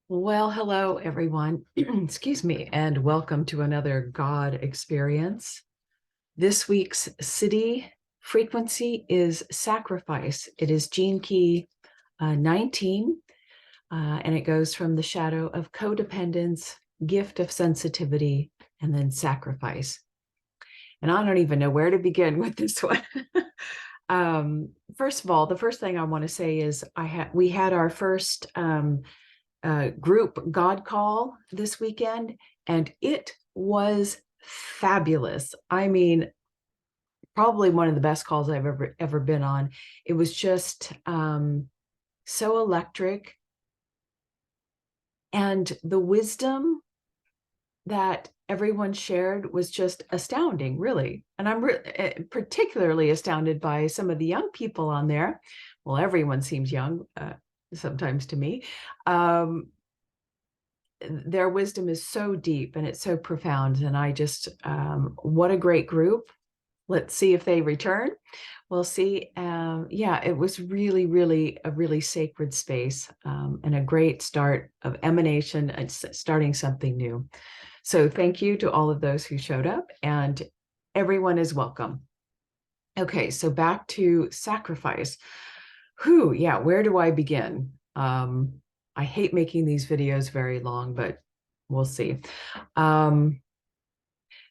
Well, hello, everyone. Excuse me, and welcome to another God experience. This week's city frequency is sacrifice. It is Gene Key 19, and it goes from the shadow of codependence, gift of sensitivity, and then sacrifice. And I don't even know where to begin with this one. First of all, the first thing I want to say is we had our first group God Call this weekend, and it was fabulous. I mean, probably one of the best calls I've ever been on. It was just so electric, and the wisdom that everyone shared was just astounding, really. And I'm particularly astounded by some of the young people on there. Well, everyone seems young sometimes to me. Their wisdom is so deep and it's so profound. And I just, what a great group. Let's see if they return. We'll see. Yeah, it was really a really sacred space, and a great start of emanation and starting something new. So thank you to all of those who showed up, and everyone is welcome. Okay, so back to sacrifice. Yeah, where do I begin? I hate making these videos very long, but we'll see.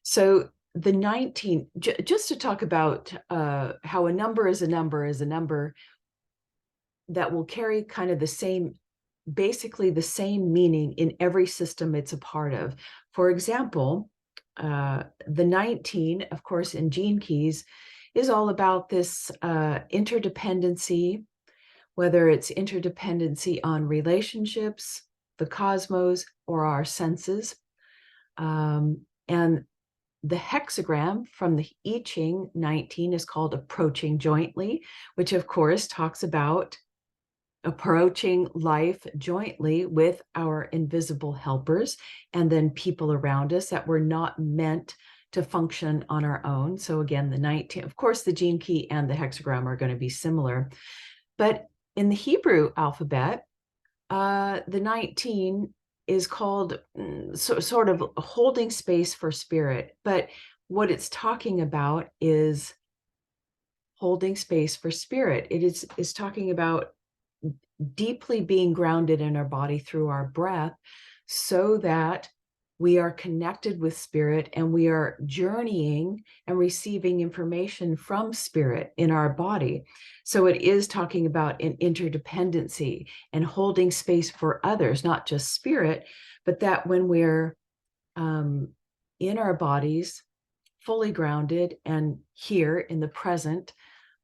So the 19, just to talk about how a number is a number that will carry kind of the same, basically the same meaning in every system it's a part of. For example, the 19, of course, in Gene Keys is all about this interdependency, whether it's interdependency on relationships, the cosmos, or our senses. And the hexagram from the I Ching 19 is called approaching jointly, which of course talks about approaching life jointly with our invisible helpers and then people around us that were not meant to function on our own. So again, the 19, of course, the gene key and the hexagram are going to be similar. But in the Hebrew alphabet, the 19 is called sort of holding space for spirit. But what it's talking about is holding space for spirit. It is talking about deeply being grounded in our body through our breath so that we are connected with spirit and we are journeying and receiving information from spirit in our body. So it is talking about an interdependency and holding space for others, not just spirit, but that when we're in our bodies, fully grounded and here in the present,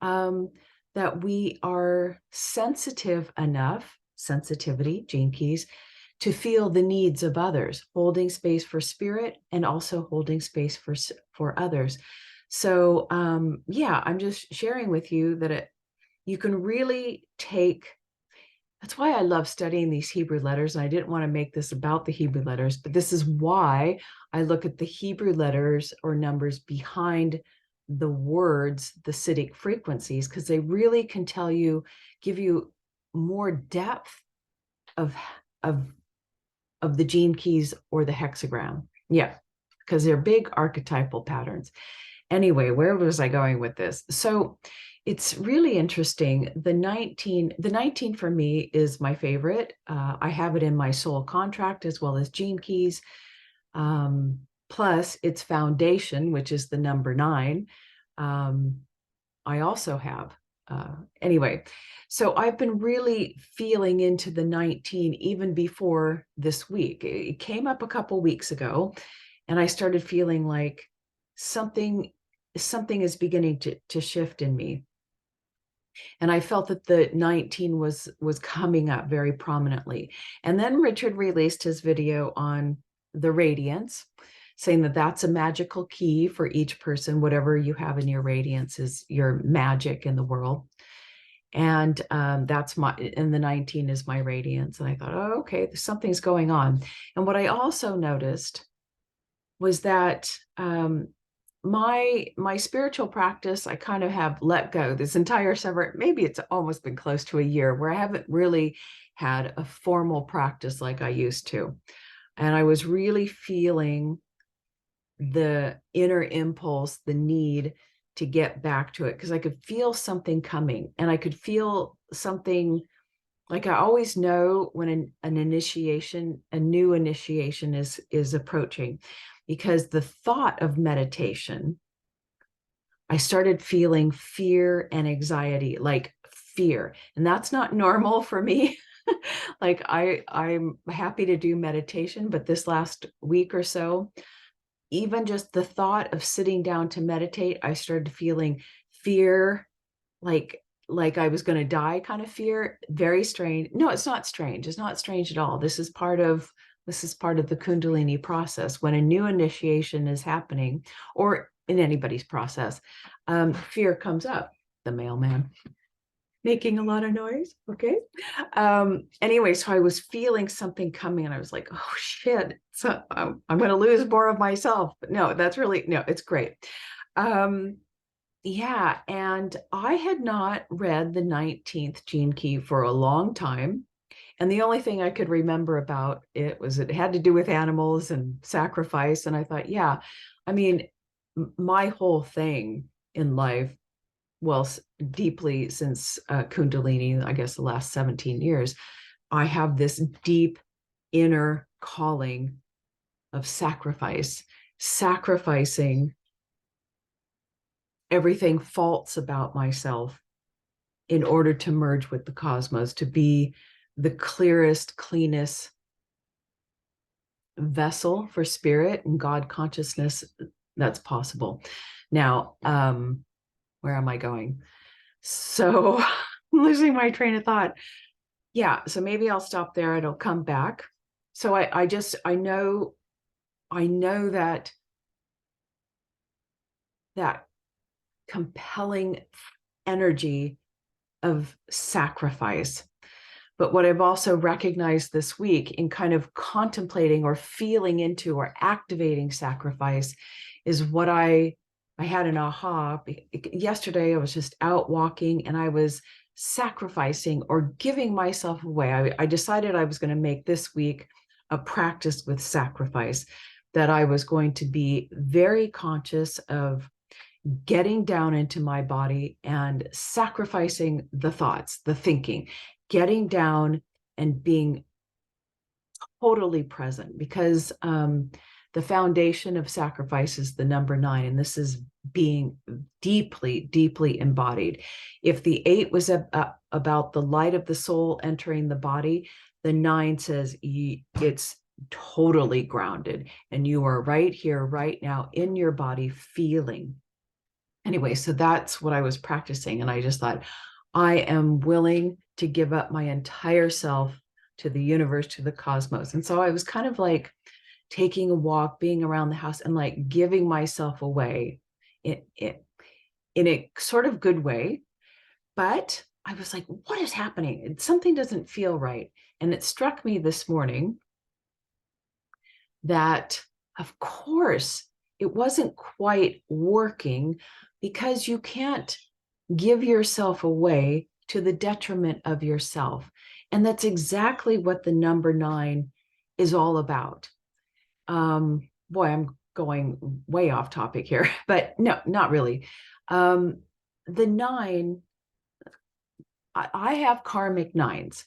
that we are sensitive enough, sensitivity, Gene Keys, to feel the needs of others, holding space for spirit and also holding space for others. So yeah, I'm just sharing with you that you can really take, that's why I love studying these Hebrew letters. And I didn't want to make this about the Hebrew letters, but this is why I look at the Hebrew letters or numbers behind the words, the Siddhic frequencies, because they really can tell you, give you more depth of the gene keys or the hexagram. Yeah, because they're big archetypal patterns. Anyway, where was I going with this? So it's really interesting. The 19 for me is my favorite. I have it in my soul contract as well as gene keys. Plus its foundation, which is the number 9. I also have. Anyway, so I've been really feeling into the 19 even before this week. It came up a couple weeks ago, and I started feeling like something is beginning to shift in me. And I felt that the 19 was coming up very prominently. And then Richard released his video on the radiance, saying that that's a magical key for each person. Whatever you have in your radiance is your magic in the world. And that's and the 19 is my radiance. And I thought, oh, okay, something's going on. And what I also noticed was that my spiritual practice, I kind of have let go this entire summer. Maybe it's almost been close to a year where I haven't really had a formal practice like I used to. And I was really feeling the inner impulse, the need to get back to it, because I could feel something coming, and I could feel something like I always know when an initiation, a new initiation is approaching, because the thought of meditation, I started feeling fear and anxiety, like fear. And that's not normal for me. Like I'm happy to do meditation, but this last week or so, even just the thought of sitting down to meditate, I started feeling fear, like I was going to die kind of fear. Very strange. No, it's not strange. It's not strange at all. This is part of the Kundalini process. When a new initiation is happening, or in anybody's process, fear comes up. The mailman making a lot of noise. Okay. Anyway, so I was feeling something coming, and I was like, oh shit. So I'm going to lose more of myself. But no, it's great. Yeah. And I had not read the 19th Gene Key for a long time. And the only thing I could remember about it was it had to do with animals and sacrifice. And I thought, yeah, I mean, my whole thing in life, well, deeply since Kundalini, I guess the last 17 years, I have this deep inner calling of sacrificing everything false about myself in order to merge with the cosmos, to be the clearest, cleanest vessel for spirit and God consciousness that's possible. Now, where am I going? So I'm losing my train of thought. Yeah, so maybe I'll stop there. It'll come back. So I know that compelling energy of sacrifice. But what I've also recognized this week in kind of contemplating or feeling into or activating sacrifice is what I had an aha. Yesterday, I was just out walking, and I was sacrificing or giving myself away. I decided I was going to make this week a practice with sacrifice, that I was going to be very conscious of getting down into my body and sacrificing the thoughts, the thinking, getting down and being totally present, because the foundation of sacrifice is the number 9, and this is being deeply, deeply embodied. If the 8 was about the light of the soul entering the body, the 9 says it's totally grounded, and you are right here, right now, in your body, feeling. Anyway, so that's what I was practicing. And I just thought, I am willing to give up my entire self to the universe, to the cosmos. And so I was kind of like taking a walk, being around the house, and like giving myself away in a sort of good way. But I was like, what is happening? Something doesn't feel right. And it struck me this morning that, of course, it wasn't quite working, because you can't give yourself away to the detriment of yourself. And that's exactly what the number 9 is all about. Boy, I'm going way off topic here, but no, not really. The 9, I have karmic 9s.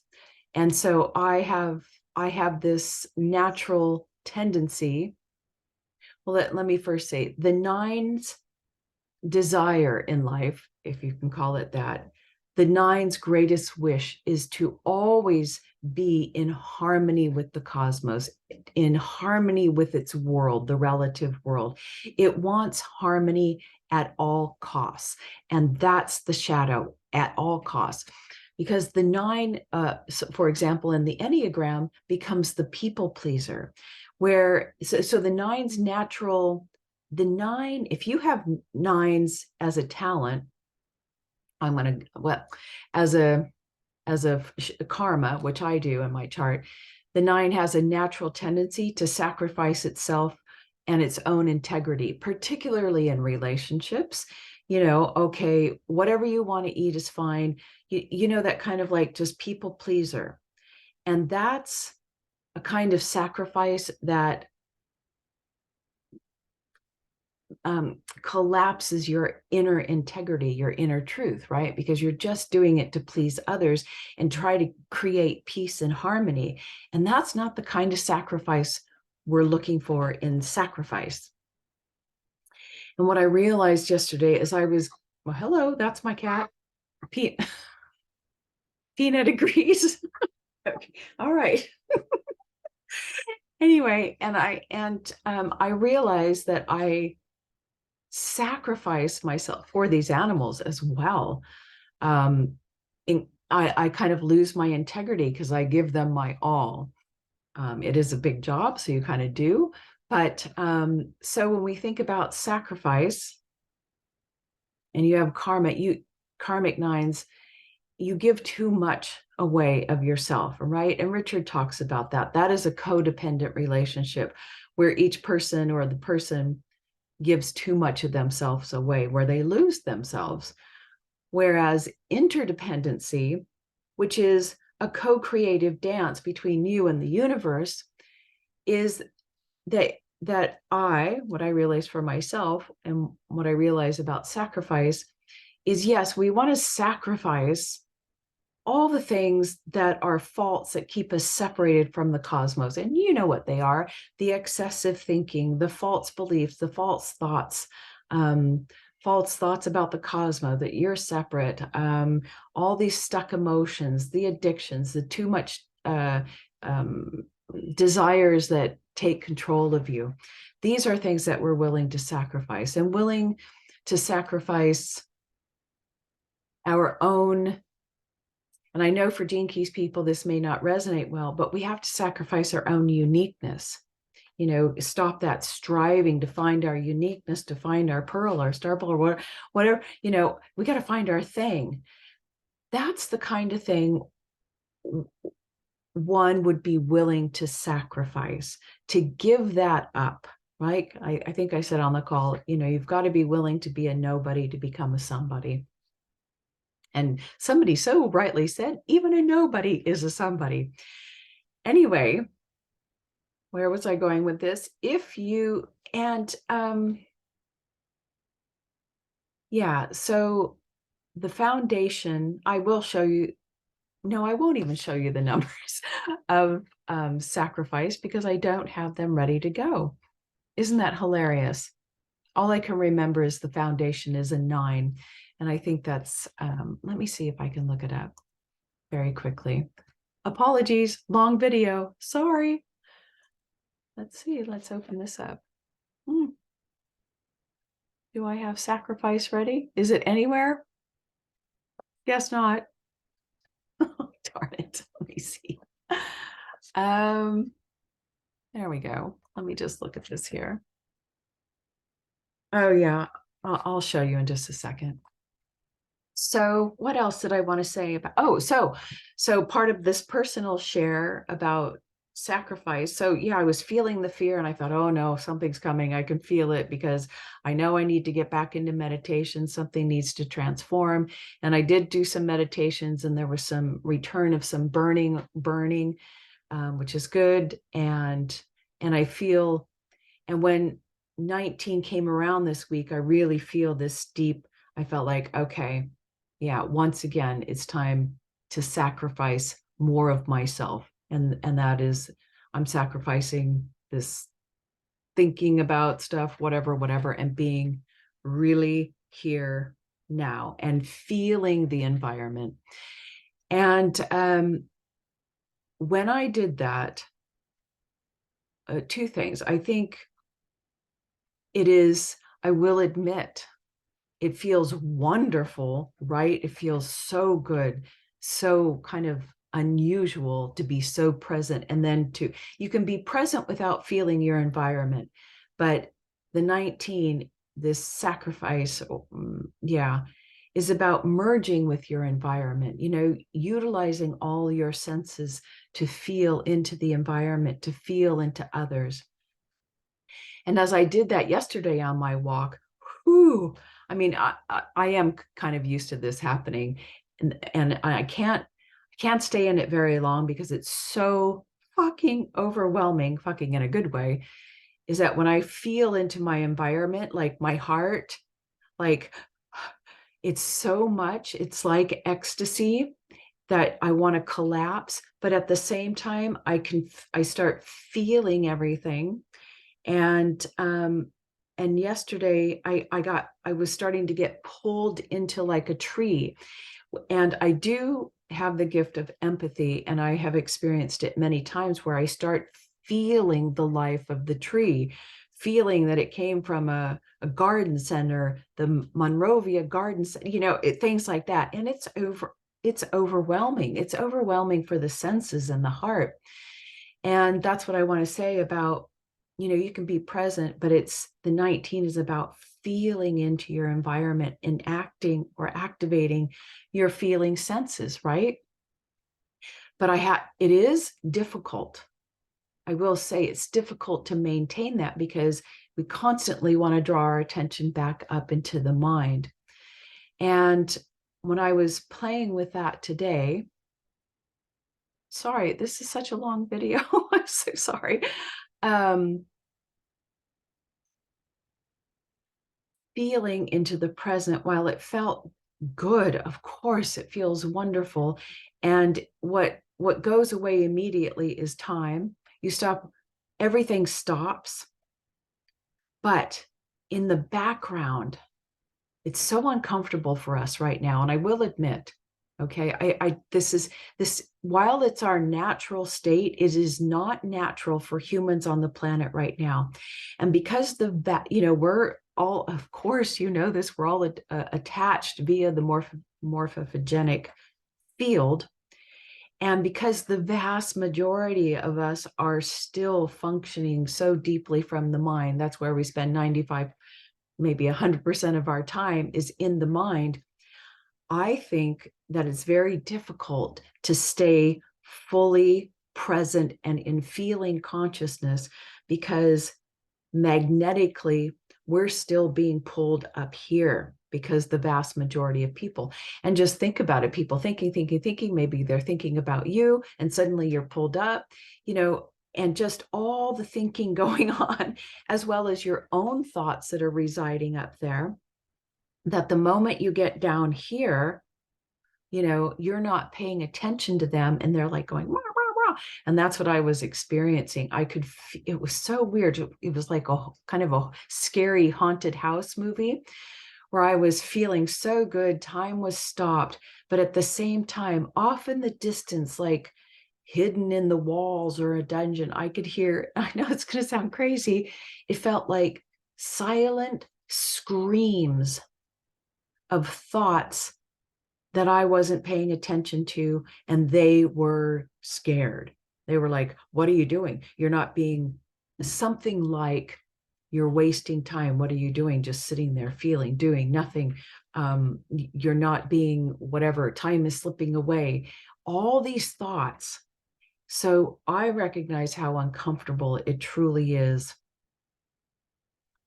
And so I have this natural tendency. Well, let me first say, the 9's desire in life, if you can call it that, the 9's greatest wish is to always be in harmony with the cosmos, in harmony with its world, the relative world. It wants harmony at all costs. And that's the shadow, at all costs. Because the 9, so for example, in the Enneagram, becomes the people pleaser, where so the 9's natural. The 9, if you have 9s as a talent, as a karma, which I do in my chart, the 9 has a natural tendency to sacrifice itself and its own integrity, particularly in relationships. Okay, whatever you want to eat is fine. That kind of like just people pleaser. And that's a kind of sacrifice that collapses your inner integrity, your inner truth, right? Because you're just doing it to please others and try to create peace and harmony. And that's not the kind of sacrifice we're looking for in sacrifice. And what I realized yesterday is well, hello, that's my cat. Peanut agrees. Okay. All right. Anyway, and I realized that I sacrifice myself for these animals as well. I kind of lose my integrity because I give them my all. It is a big job, so you kind of do. But so when we think about sacrifice, and you have karmic nines, you give too much away of yourself, right? And Richard talks about that. That is a codependent relationship where each person or the person gives too much of themselves away, where they lose themselves. Whereas interdependency, which is a co-creative dance between you and the universe, is that what I realize for myself and what I realize about sacrifice is, yes, we want to sacrifice all the things that are faults that keep us separated from the cosmos. And you know what they are: the excessive thinking, the false beliefs, the false thoughts about the cosmos, that you're separate, all these stuck emotions, the addictions, the too much desires that take control of you. These are things that we're willing to sacrifice, and willing to sacrifice our own. And I know for Gene Keys people, this may not resonate well, but we have to sacrifice our own uniqueness. Stop that striving to find our uniqueness, to find our pearl, our star pearl, or whatever. We got to find our thing. That's the kind of thing one would be willing to sacrifice, to give that up, right? I think I said on the call, you've got to be willing to be a nobody to become a somebody. And somebody so rightly said, even a nobody is a somebody. Anyway, where was I going with this? So the foundation, I will show you. No, I won't even show you the numbers of sacrifice, because I don't have them ready to go. Isn't that hilarious? All I can remember is the foundation is a 9. And I think that's, let me see if I can look it up very quickly. Apologies, long video, sorry. Let's see, let's open this up. Do I have sacrifice ready? Is it anywhere? Guess not. Darn it, let me see. There we go. Let me just look at this here. Oh yeah, I'll show you in just a second. So what else did I want to say about, so part of this personal share about sacrifice. So yeah, I was feeling the fear and I thought, oh no, something's coming. I can feel it, because I know I need to get back into meditation. Something needs to transform. And I did do some meditations, and there was some return of some burning, which is good. And I feel, and when 19 came around this week, I really feel this deep, I felt like, okay, yeah, once again, it's time to sacrifice more of myself. And that is, I'm sacrificing this thinking about stuff, whatever, and being really here now and feeling the environment. And when I did that, 2 things. I think I will admit, it feels wonderful, right? It feels so good, so kind of unusual to be so present. And then you can be present without feeling your environment. But the 19, this sacrifice, is about merging with your environment, utilizing all your senses to feel into the environment, to feel into others. And as I did that yesterday on my walk, whew, I mean, I am kind of used to this happening, and I can't stay in it very long because it's so fucking overwhelming, fucking in a good way, is that when I feel into my environment, like my heart, like it's so much, it's like ecstasy that I want to collapse, but at the same time, I start feeling everything. And yesterday I was starting to get pulled into like a tree. And I do have the gift of empathy, and I have experienced it many times where I start feeling the life of the tree, feeling that it came from a garden center, the Monrovia Garden Center, things like that. And it's overwhelming. It's overwhelming for the senses and the heart. And that's what I want to say about, you can be present, but the 19 is about feeling into your environment and acting or activating your feeling senses, right? But it is difficult. I will say it's difficult to maintain that because we constantly want to draw our attention back up into the mind. And when I was playing with that today, sorry, this is such a long video. I'm so sorry. Feeling into the present, while it felt good, of course, it feels wonderful. And what goes away immediately is time. You stop, everything stops. But in the background, it's so uncomfortable for us right now. And I will admit, okay, this while it's our natural state, it is not natural for humans on the planet right now. And because we're all, of course, this, we're all attached via the morphogenic field. And because the vast majority of us are still functioning so deeply from the mind, that's where we spend 95, maybe 100% of our time is in the mind. I think that it's very difficult to stay fully present and in feeling consciousness because magnetically we're still being pulled up here, because the vast majority of people, and just think about it, people thinking, maybe they're thinking about you and suddenly you're pulled up, and just all the thinking going on, as well as your own thoughts that are residing up there, that the moment you get down here, you're not paying attention to them, and they're like going, wah, wah, wah. And that's what I was experiencing. It was so weird. It was like a kind of a scary haunted house movie where I was feeling so good. Time was stopped, but at the same time, off in the distance, like hidden in the walls or a dungeon, I could hear, I know it's going to sound crazy, it felt like silent screams of thoughts that I wasn't paying attention to, and they were scared. They were like, what are you doing? You're not being, something like, you're wasting time. What are you doing? Just sitting there feeling, doing nothing. You're not being whatever, time is slipping away. All these thoughts. So I recognize how uncomfortable it truly is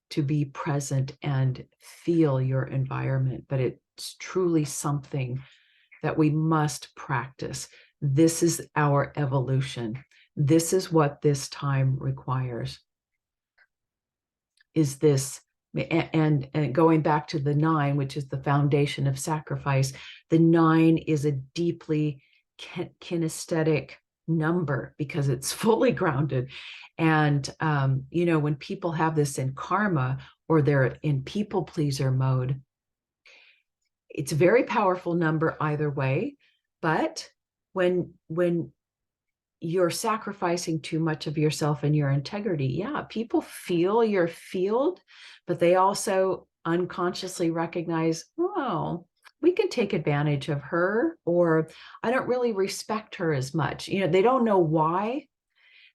to be present and feel your environment, but it's truly something that we must practice. This is our evolution. This is what this time requires. Is this, and going back to the 9, which is the foundation of sacrifice, the 9 is a deeply kinesthetic number because it's fully grounded. And, when people have this in karma or they're in people pleaser mode, it's a very powerful number either way. But when you're sacrificing too much of yourself and your integrity, yeah, people feel your field, but they also unconsciously recognize, oh, we can take advantage of her, or I don't really respect her as much. They don't know why.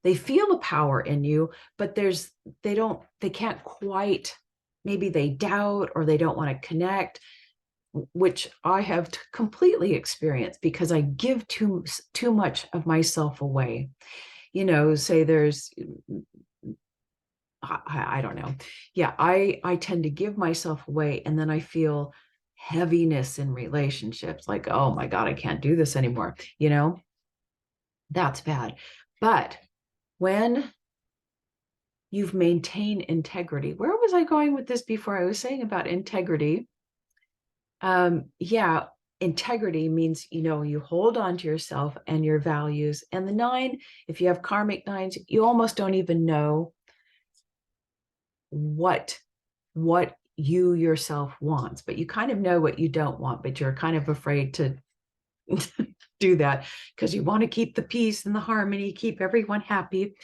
They feel the power in you, but they can't quite, maybe they doubt or they don't want to connect, which I have completely experienced because I give too much of myself away. Say there's I don't know. Yeah, I tend to give myself away, and then I feel heaviness in relationships, like, oh my God, I can't do this anymore. That's bad. But when you've maintained integrity, where was I going with this before? I was saying about integrity. Yeah, integrity means, you hold on to yourself and your values. And the 9, if you have karmic 9s, you almost don't even know what you yourself wants, but you kind of know what you don't want, but you're kind of afraid to do that because you want to keep the peace and the harmony, keep everyone happy.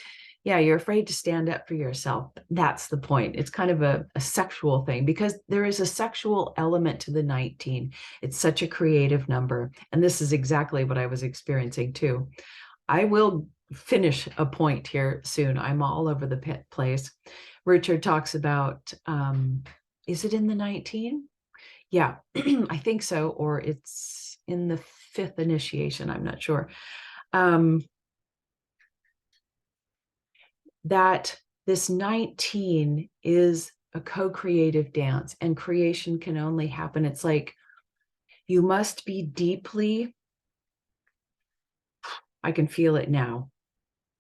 Yeah, you're afraid to stand up for yourself. That's the point. It's kind of a sexual thing, because there is a sexual element to the 19. It's such a creative number. And this is exactly what I was experiencing too. I will finish a point here soon. I'm all over the place. Richard talks about, is it in the 19? Yeah, I think so, or it's in the 5th initiation. I'm not sure. That this 19 is a co-creative dance, and creation can only happen. It's like you must be deeply, I can feel it now.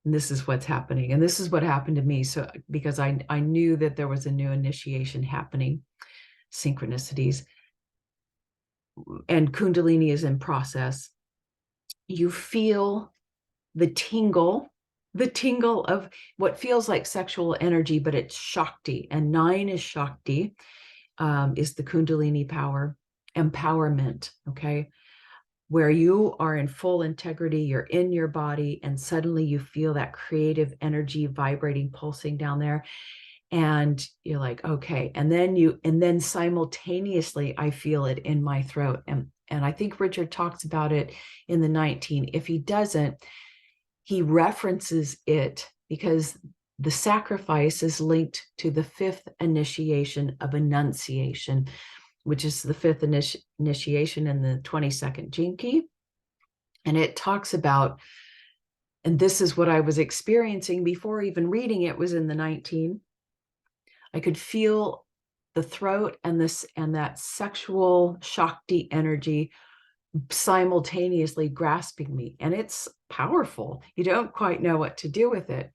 And this is what's happening. And this is what happened to me. So, because I knew that there was a new initiation happening, synchronicities, and Kundalini is in process. You feel the tingle of what feels like sexual energy, but it's Shakti, and 9 is Shakti, is the Kundalini power, empowerment, okay? Where you are in full integrity, you're in your body, and suddenly you feel that creative energy vibrating, pulsing down there. And you're like, okay. And then simultaneously, I feel it in my throat. And I think Richard talks about it in the 19. If he doesn't, he references it because the sacrifice is linked to the 5th initiation of Annunciation, which is the 5th initiation in the 22nd gene key. And it talks about, and this is what I was experiencing before even reading it, was in the 19. I could feel the throat and that sexual Shakti energy simultaneously grasping me, and it's powerful. You don't quite know what to do with it.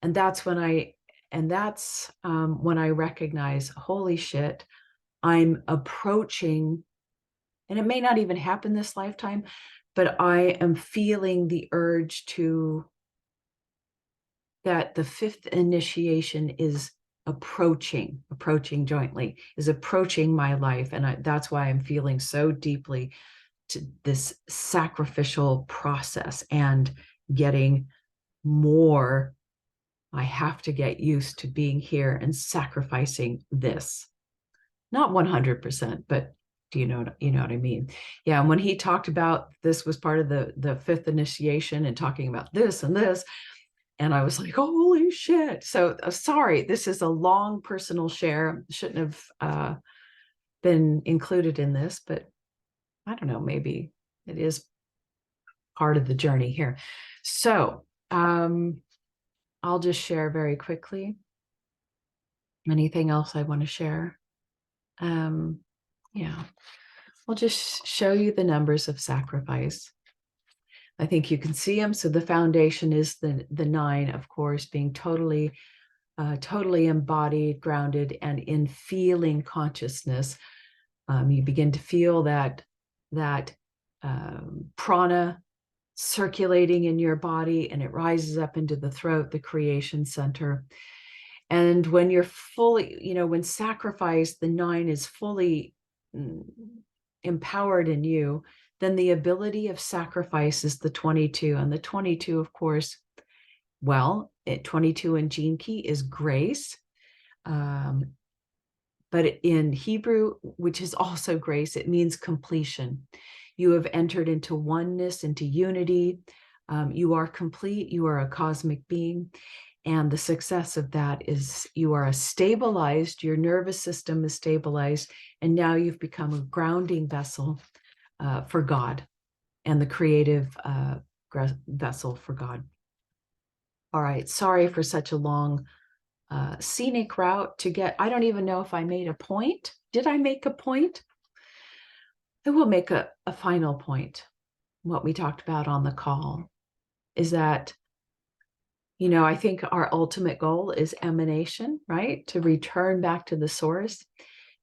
And that's when I recognize, holy shit, I'm approaching, and it may not even happen this lifetime, but I am feeling the urge that the 5th initiation is approaching jointly, is approaching my life. And that's why I'm feeling so deeply to this sacrificial process and getting more. I have to get used to being here and sacrificing this. Not 100%, but do you know what I mean? Yeah. And when he talked about this was part of the 5th initiation and talking about this and this, and I was like, holy shit. So sorry, this is a long personal share. Shouldn't have been included in this, but I don't know, maybe it is part of the journey here. So I'll just share very quickly. Anything else I want to share? Yeah, I'll just show you the numbers of sacrifice. I think you can see them. So the foundation is the 9, of course, being totally embodied, grounded, and in feeling consciousness. You begin to feel that prana circulating in your body, and it rises up into the throat, the creation center. And when you're fully, when sacrifice, the 9 is fully empowered in you, then the ability of sacrifice is the 22. And the 22, of course, 22 in gene key is grace. But in Hebrew, which is also grace, it means completion. You have entered into oneness, into unity. You are complete. You are a cosmic being. And the success of that is you are stabilized, your nervous system is stabilized, and now you've become a grounding vessel for God, and the creative vessel for God. All right, sorry for such a long scenic route to get, I don't even know if I made a point. Did I make a point? I will make a final point. What we talked about on the call is that, I think our ultimate goal is emanation, right? To return back to the source.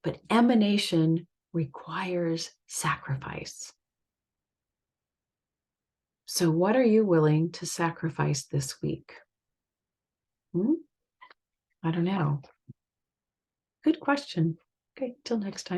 But emanation requires sacrifice. So what are you willing to sacrifice this week? I don't know. Good question. Okay, till next time.